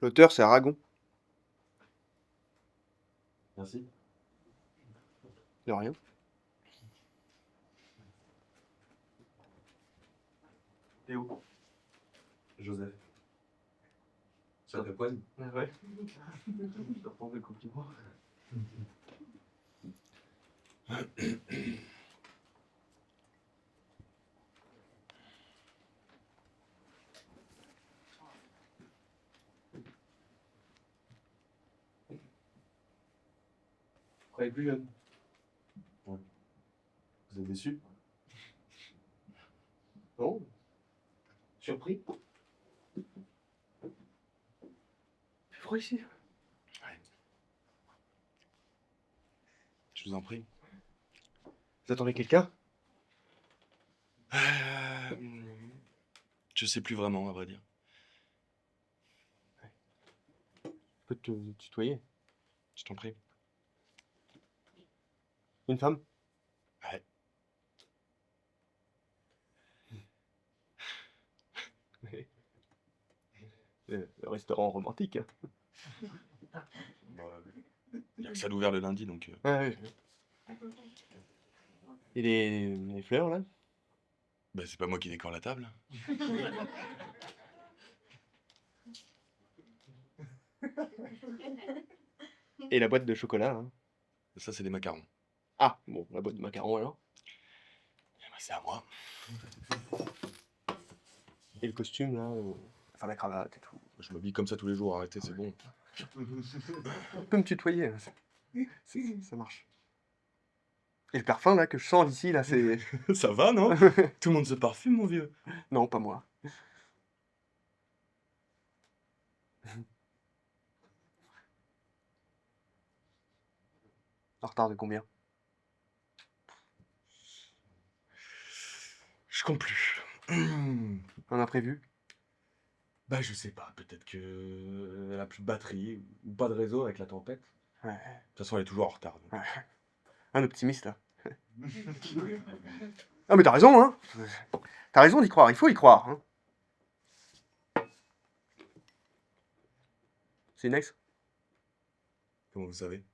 L'auteur, c'est Aragon. Merci. De rien. Théo. Joseph. Ça te poigne? Ouais. Je reprends des compliments. Vous croyez plus jeune? Ouais. Vous êtes déçu? Non. Surpris? C'est froid ici. Ouais. Je vous en prie. Vous attendez quelqu'un? Je sais plus vraiment, à vrai dire. Je peux te tutoyer. Je t'en prie. Une femme? Ouais. Le restaurant romantique. Il y a que ça d'ouvert le lundi, donc... Ouais. Et les fleurs, là? Bah, c'est pas moi qui décore la table. Et la boîte de chocolat, hein? Ça, c'est des macarons. Ah, bon, la boîte de macarons, alors? Eh ben, c'est à moi. Et le costume, là? Enfin, la cravate et tout. Je m'habille comme ça tous les jours, arrêtez, c'est bon. On peut me tutoyer, hein, ça marche. Et le parfum, là, que je sens d'ici, là, c'est... Ça va, non? Tout le monde se parfume, mon vieux. Non, pas moi. En retard de combien? Je compte plus. Un imprévu? Bah, je sais pas, peut-être que elle a plus de batterie, ou pas de réseau avec la tempête. Ouais. De toute façon, elle est toujours en retard. donc. Ouais. Un optimiste, là. Ah, mais t'as raison, hein. T'as raison d'y croire, il faut y croire, hein. C'est une ex? Comment vous savez?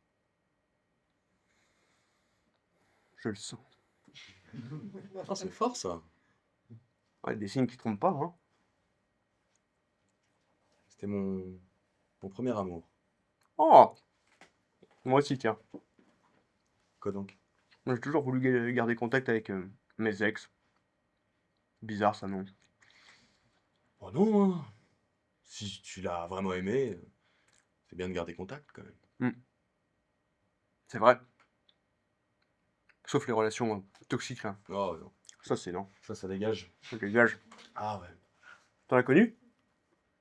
Je le sens. Ah, c'est fort, ça. Ouais, des signes qui trompent pas, hein. C'était mon premier amour. Oh! Moi aussi, tiens. Quoi donc? Moi, j'ai toujours voulu garder contact avec mes ex. Bizarre, ça, non? Oh non, hein. Si tu l'as vraiment aimé, c'est bien de garder contact, quand même. C'est vrai. Sauf les relations toxiques, là. Oh non, Ça, c'est non. ça dégage. Ça dégage. Ah ouais. T'en as connu?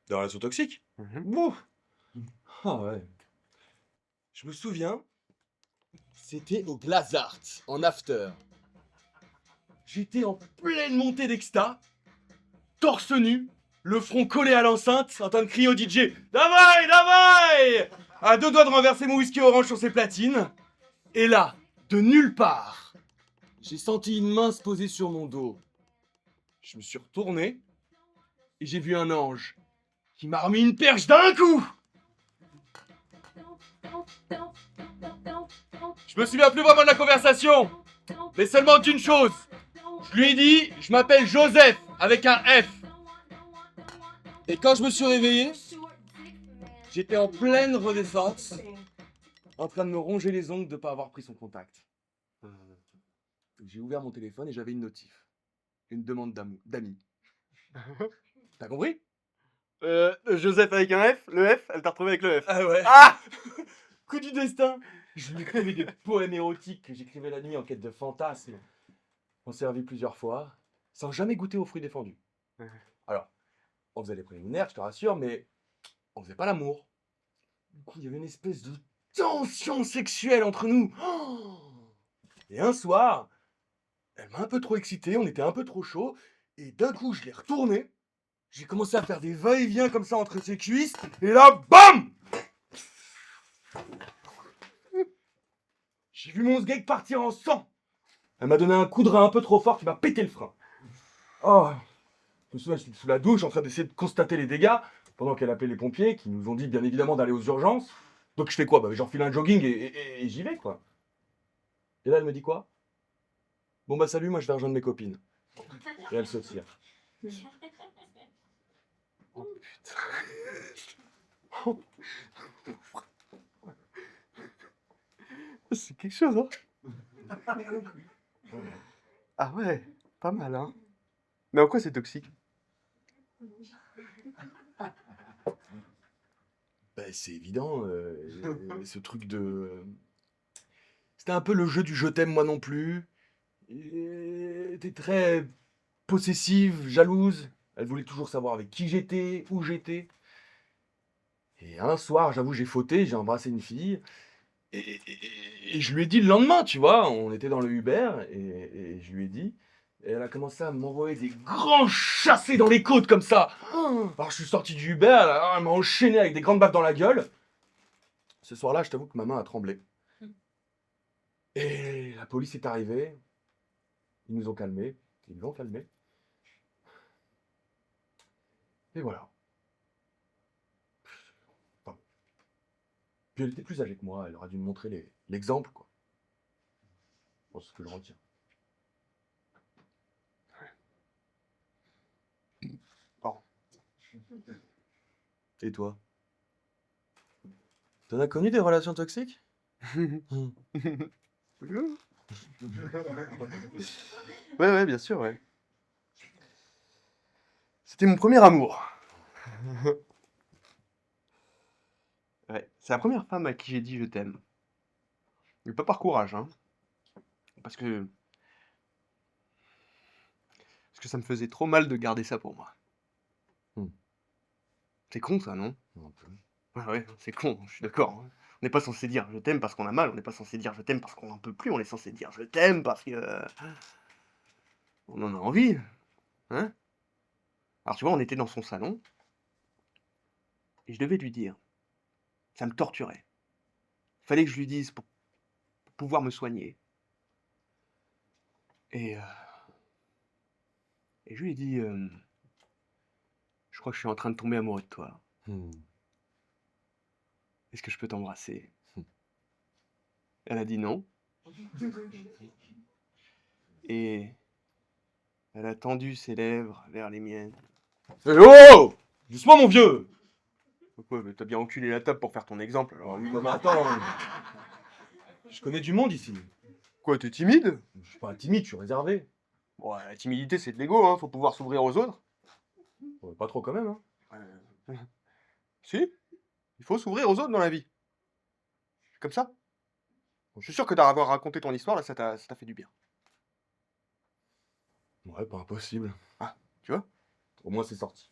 Des relations toxiques? Ouh. Ah ouais. Je me souviens, c'était au Glazart, en after. J'étais en pleine montée d'exta, torse nu, le front collé à l'enceinte, en train de crier au DJ « Davai, davai !» à 2 doigts de renverser mon whisky orange sur ses platines. Et là, de nulle part, j'ai senti une main se poser sur mon dos. Je me suis retourné et j'ai vu un ange qui m'a remis une perche d'un coup. Je me souviens plus vraiment de la conversation, mais seulement d'une chose. Je lui ai dit, je m'appelle Joseph, avec un F. Et quand je me suis réveillé, j'étais en pleine renaissance, en train de me ronger les ongles de ne pas avoir pris son contact. J'ai ouvert mon téléphone et j'avais une notif. Une demande d'amis. T'as compris? Joseph avec un F, le F, elle t'a retrouvé avec le F. Ah ouais. Ah! Coup du destin. Je lui écrivais des poèmes érotiques que j'écrivais la nuit en quête de fantasmes. On s'est revu plusieurs fois, sans jamais goûter aux fruits défendus. Alors, on faisait les préliminaires, je te rassure, mais on faisait pas l'amour. Du coup, il y avait une espèce de tension sexuelle entre nous. Oh! Et un soir, elle m'a un peu trop excité, on était un peu trop chaud, et d'un coup, je l'ai retourné. J'ai commencé à faire des va-et-vient comme ça entre ses cuisses, et là, BAM! J'ai vu mon sgeg partir en sang. Elle m'a donné un coup de rein un peu trop fort qui m'a pété le frein. Oh, je me souviens, j'étais sous la douche en train d'essayer de constater les dégâts, pendant qu'elle appelait les pompiers, qui nous ont dit bien évidemment d'aller aux urgences. Donc je fais quoi? Bah, j'enfile un jogging et j'y vais, quoi. Et là, elle me dit quoi? Bon bah salut, moi je vais rejoindre mes copines. Et elle se tire. Oh putain. Oh. C'est quelque chose, hein? Ah ouais, pas mal, hein? Mais en quoi c'est toxique? Bah, c'est évident, ce truc de... C'était un peu le jeu du je t'aime moi non plus. T'es très possessive, jalouse. Elle voulait toujours savoir avec qui j'étais, où j'étais. Et un soir, j'avoue, j'ai fauté, j'ai embrassé une fille. Et je lui ai dit le lendemain, tu vois, on était dans le Uber, et je lui ai dit. Et elle a commencé à m'envoyer des grands chassés dans les côtes comme ça. Alors je suis sorti du Uber, elle m'a enchaîné avec des grandes baffes dans la gueule. Ce soir-là, je t'avoue que ma main a tremblé. Et la police est arrivée. Ils nous ont calmés. Ils nous ont calmés. Et voilà. Enfin, puis elle était plus âgée que moi, elle aurait dû me montrer l'exemple, quoi. Bon, c'est ce que je retiens. Bon. Et toi? T'en as connu des relations toxiques? Ouais, bien sûr, ouais. C'était mon premier amour. Ouais, c'est la première femme à qui j'ai dit je t'aime. Mais pas par courage, hein. Parce que ça me faisait trop mal de garder ça pour moi. C'est con ça, non? Un peu. Ouais, c'est con, je suis d'accord, hein. On n'est pas censé dire je t'aime parce qu'on a mal, on n'est pas censé dire je t'aime parce qu'on n'en peut plus, on est censé dire je t'aime parce que on en a envie, hein? Alors tu vois, on était dans son salon et je devais lui dire. Ça me torturait. Fallait que je lui dise pour pouvoir me soigner. Et je lui ai dit, je crois que je suis en train de tomber amoureux de toi. Est-ce que je peux t'embrasser? Elle a dit non. Et elle a tendu ses lèvres vers les miennes. Eh oh! Doucement, mon vieux! Pourquoi? T'as bien enculé la table pour faire ton exemple, alors. Non, mais attends. Je connais du monde ici. Quoi, t'es timide? Je suis pas timide, je suis réservé. Bon, la timidité, c'est de l'ego, hein. Faut pouvoir s'ouvrir aux autres. Ouais, pas trop quand même, hein. Si, il faut s'ouvrir aux autres dans la vie. Comme ça. Je suis sûr que d'avoir raconté ton histoire, là, ça t'a fait du bien. Ouais, pas impossible. Ah, tu vois? Au moins, c'est sorti.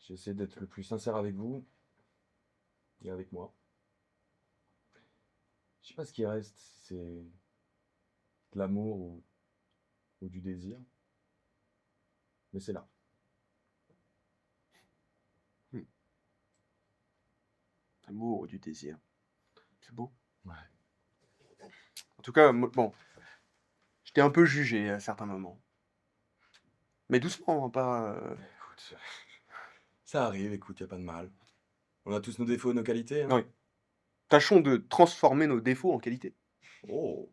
J'essaie d'être le plus sincère avec vous et avec moi. Je sais pas ce qui reste, si c'est de l'amour ou du désir. Mais c'est là. L'amour ou du désir. C'est beau. Ouais. En tout cas, bon, je t'ai un peu jugé à certains moments. Mais doucement, hein, pas... Écoute, ça arrive, écoute, y a pas de mal. On a tous nos défauts et nos qualités. Hein. Oui. Tâchons de transformer nos défauts en qualité. Oh.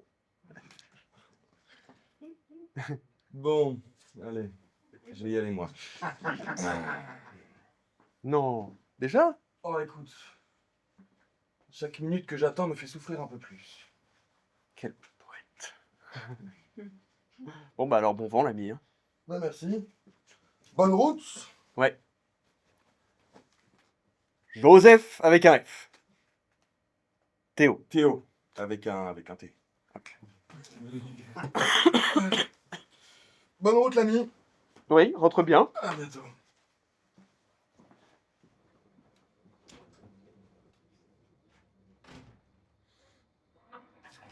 Bon, allez, je vais y aller moi. Non. Déjà? Oh, écoute, chaque minute que j'attends me fait souffrir un peu plus. Quel poète. Bon, bah alors, bon vent, l'ami. Hein. Bah, merci. Bonne route. Ouais. Joseph avec un F. Théo. Théo, avec un T. Ok. Bonne route, l'ami. Oui, rentre bien. À bientôt.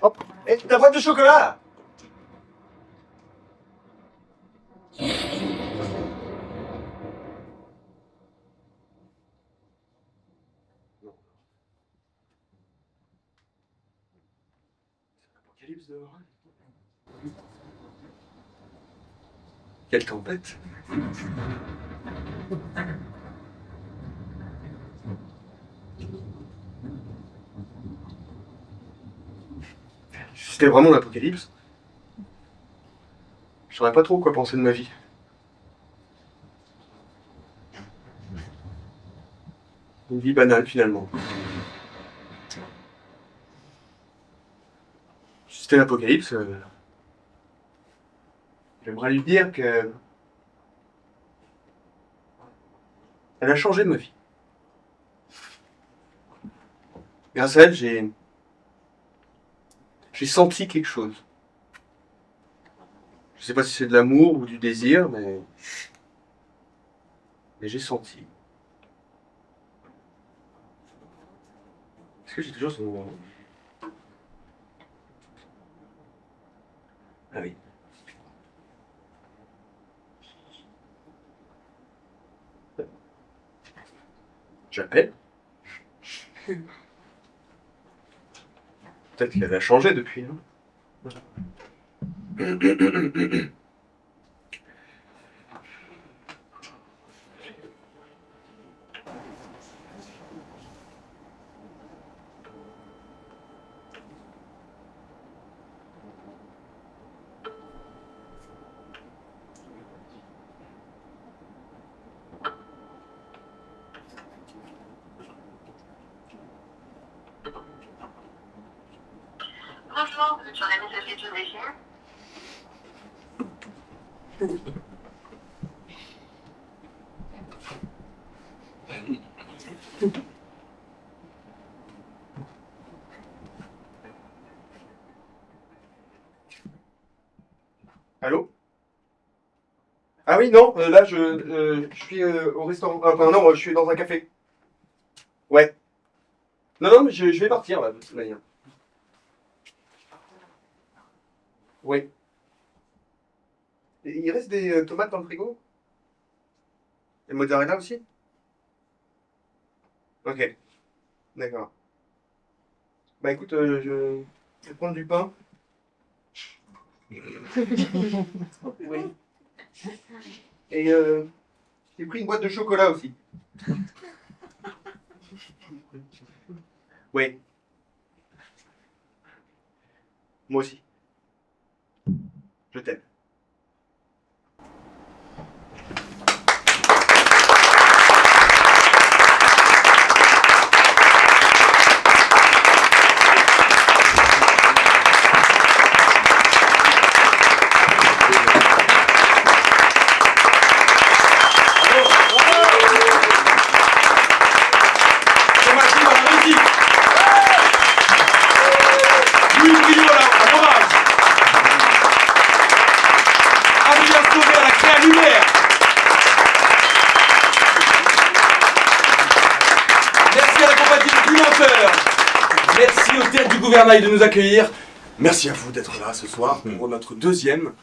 Hop. Et ta boîte de chocolat. Apocalypse dehors. Quelle tempête. Si c'était vraiment l'apocalypse, je saurais pas trop quoi penser de ma vie. Une vie banale finalement. Si c'était l'apocalypse, j'aimerais lui dire que elle a changé ma vie. Grâce à elle, j'ai senti quelque chose. Je sais pas si c'est de l'amour ou du désir, mais j'ai senti. Est-ce que j'ai toujours son... Ah oui. J'appelle. Peut-être qu'elle a changé depuis. Hein. Bonjour, vous êtes sur la messagerie de Joséphine. Allô? Ah oui, non, là je suis au restaurant. Enfin non, je suis dans un café. Ouais. Non, mais je vais partir là, de toute manière. Ouais. Et il reste des tomates dans le frigo? Et mozzarella aussi? Ok. D'accord. Bah écoute, je vais prendre du pain. Oui. Et j'ai pris une boîte de chocolat aussi. Oui. Moi aussi. Je t'aime. Merci au Théâtre du Gouvernail de nous accueillir. Merci à vous d'être là ce soir pour notre deuxième.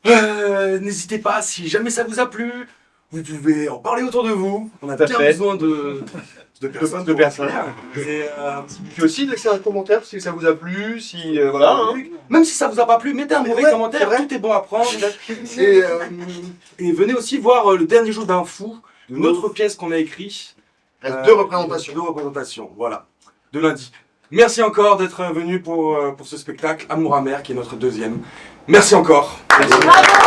N'hésitez pas, si jamais ça vous a plu, Vous pouvez en parler autour de vous. On a Tout à bien fait. besoin de personnes. de personnes. Et, Puis aussi, laissez un commentaire si ça vous a plu, si voilà. Hein. même si ça vous a pas plu, mettez un mauvais Ouais, commentaire, c'est vrai. tout est bon à prendre. Et venez aussi voir le dernier jour d'un fou, une autre pièce qu'on a écrite. Deux représentations. Deux représentations, voilà, de lundi. Merci encore d'être venu pour ce spectacle Amour amer qui est notre deuxième. Merci encore. Merci. Bravo.